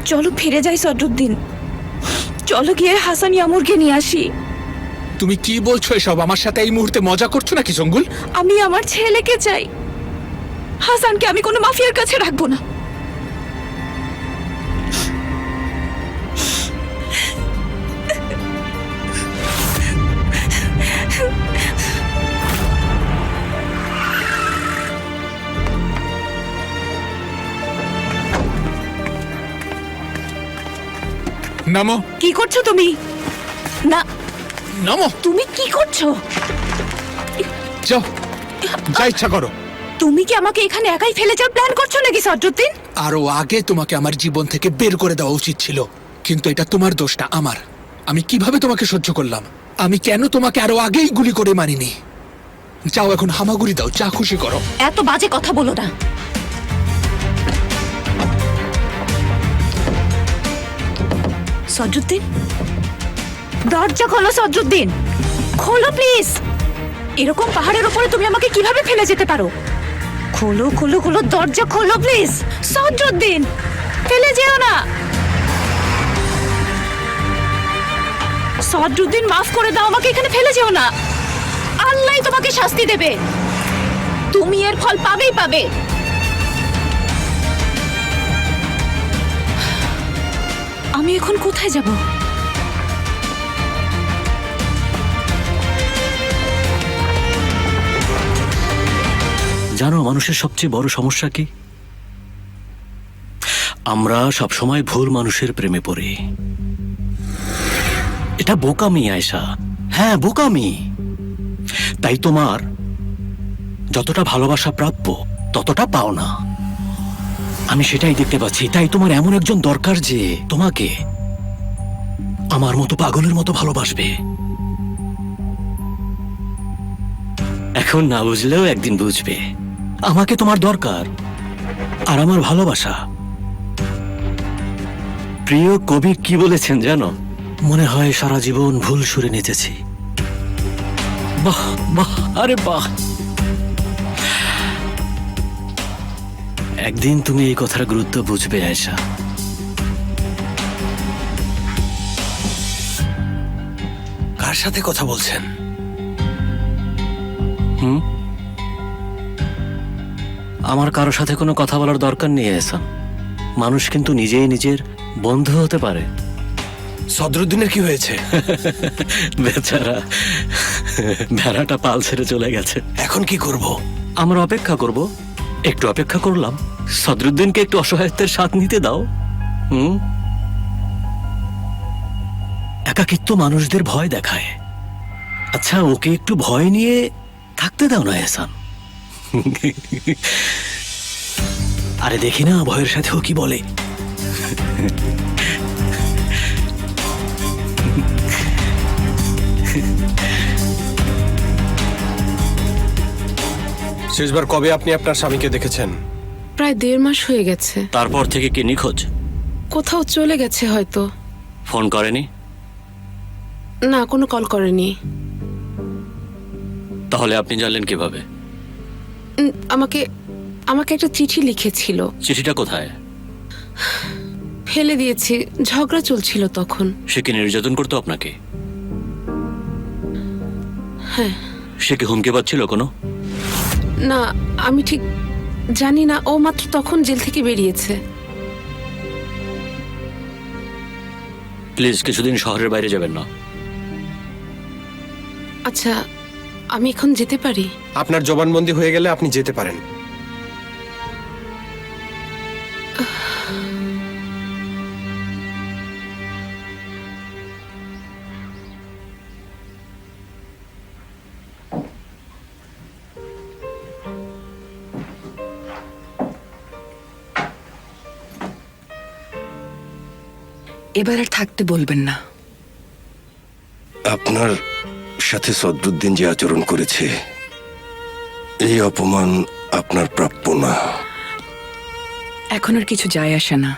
চলো ফিরে যাই সদরুদ্দিন, চলো গিয়ে হাসান ইয়ামুরকে নিয়ে আসি। তুমি কি বলছো এসব? আমার সাথে এই মুহূর্তে মজা করছো নাকি জঙ্গুল? আমি আমার ছেলেকে চাই, হাসানকে আমি কোনো মাফিয়ার কাছে রাখবো না। নামো। কি করছো তুমি? না, নামো। তুমি কি করছো? যাও, যা ইচ্ছা করো। তুমি কি আমাকে এখানে একাই ফেলে যাওয়ার প্ল্যান করছো নাকি সদরুদ্দিন? আরো আগে তোমাকে আমার জীবন থেকে বের করে দেওয়া উচিত ছিল, কিন্তু এটা তোমার দোষ না আমার। আমি কিভাবে তোমাকে সহ্য করলাম? আমি কেন তোমাকে আরো আগেই গুলি করে মারিনি? যাও এখন হামাগুড়ি দাও, যা খুশি করো। এত বাজে কথা বলো না। সদরুদ্দিন, দরজা খোলো সদরুদ্দিন, খোলো প্লিজ। এরকম পাহাড়ের উপরে তুমি আমাকে কিভাবে ফেলে যেতে পারো? খোলো খোলো খোলো, দরজা খোলো প্লিজ। সদরুদ্দিন, ফেলে যেও না। সদরুদ্দিন, মাফ করে দাও, আমাকে এখানে ফেলে যেও না। আল্লাহই তোমাকে শাস্তি দেবে, তুমি এর ফল পাবেই পাবে। আমি এখন কোথায় যাব? জানো মানুষের সবচেয়ে বড় সমস্যা কি? আমরা সবসময় ভুল মানুষের প্রেমে পড়ি। এটা বোকামি আয়েশা, হ্যাঁ বোকামি। তাই তোমার যতটা ভালোবাসা প্রাপ্য ততটা পাও না। আমি সেটাই দেখতে পাচ্ছি। তাই তোমার এমন একজন দরকার যে তোমাকে আমার মতো পাগলের মতো ভালোবাসবে। এখন না বুঝলেও একদিন বুঝবে। আমাকে তোমার দরকার, আর আমার ভালোবাসা। প্রিয় কবি কি বলেছেন জানো? মনে হয় সারা জীবন ভুল সুরে নেচেছি। বাহ বাহ, আরে বাহ। একদিন তুমি এই কথার গুরুত্ব বুঝবে আয়েশা। কার সাথে কথা বলছেন? আমার কারোর সাথে কোনো কথা বলার দরকার নেই এহসান। মানুষ কিন্তু নিজেই নিজের বন্ধু হতে পারে। সদরুদ্দিনের কি হয়েছে? বেচারা ভেড়াটা পাল ছেড়ে চলে গেছে। এখন কি করব? আমরা অপেক্ষা করব। একটু অপেক্ষা করলাম। সদরুদ্দিনকে একটু অসহায়ত্বের স্বাদ নিতে দাও। একাকিত্ব মানুষদের ভয় দেখায়। আচ্ছা, ওকে একটু ভয় নিয়ে থাকতে দাও না এহসান। আরে দেখি না ভয়ের সাথে ও কি বলে। শেষবার কবে আপনি আপনার স্বামীকে দেখেছেন? প্রায় 1.5 মাস হয়ে গেছে। তারপর থেকে কি নিখোঁজ? কোথাও চলে গেছে হয়তো। ফোন করেনি? না, কোনো কল করেনি। তাহলে আপনি জানলেন কিভাবে? আমাকে আমাকে একটা চিঠি লিখেছিল। চিঠিটা কোথায়? ফেলে দিয়েছি, ঝগড়া চলছিল তখন। সে কি নির্যাতন করতো আপনাকে? হ্যাঁ। সে কি হুমকি পাচ্ছিল কোনো? না, আমি ঠিক জানি না। ও মাত্র তখন জেল থেকে বেরিয়েছে। প্লিজ কিছুদিন শহরের বাইরে যাবেন না। আচ্ছা, আমি এখন যেতে পারি? আপনার জবানবন্দি হয়ে গেলে আপনি যেতে পারেন। এবার আর থাকতে বলবেন না। আপনার সাথে সদরুদ্দিন যে আচরণ করেছে, এই অপমান আপনার প্রাপ্য না। এখন আর কিছু যায় আসে না,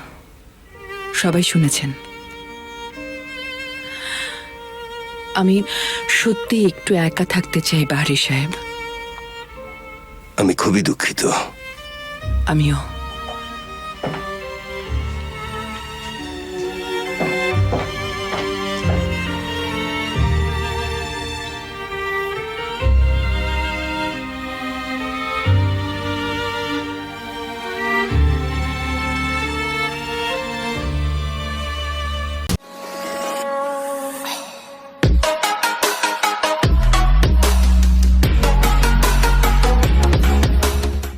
সবাই শুনেছেন। আমি সত্যি একটু একা থাকতে চাই বাহারি সাহেব। আমি খুবই দুঃখিত। আমিও।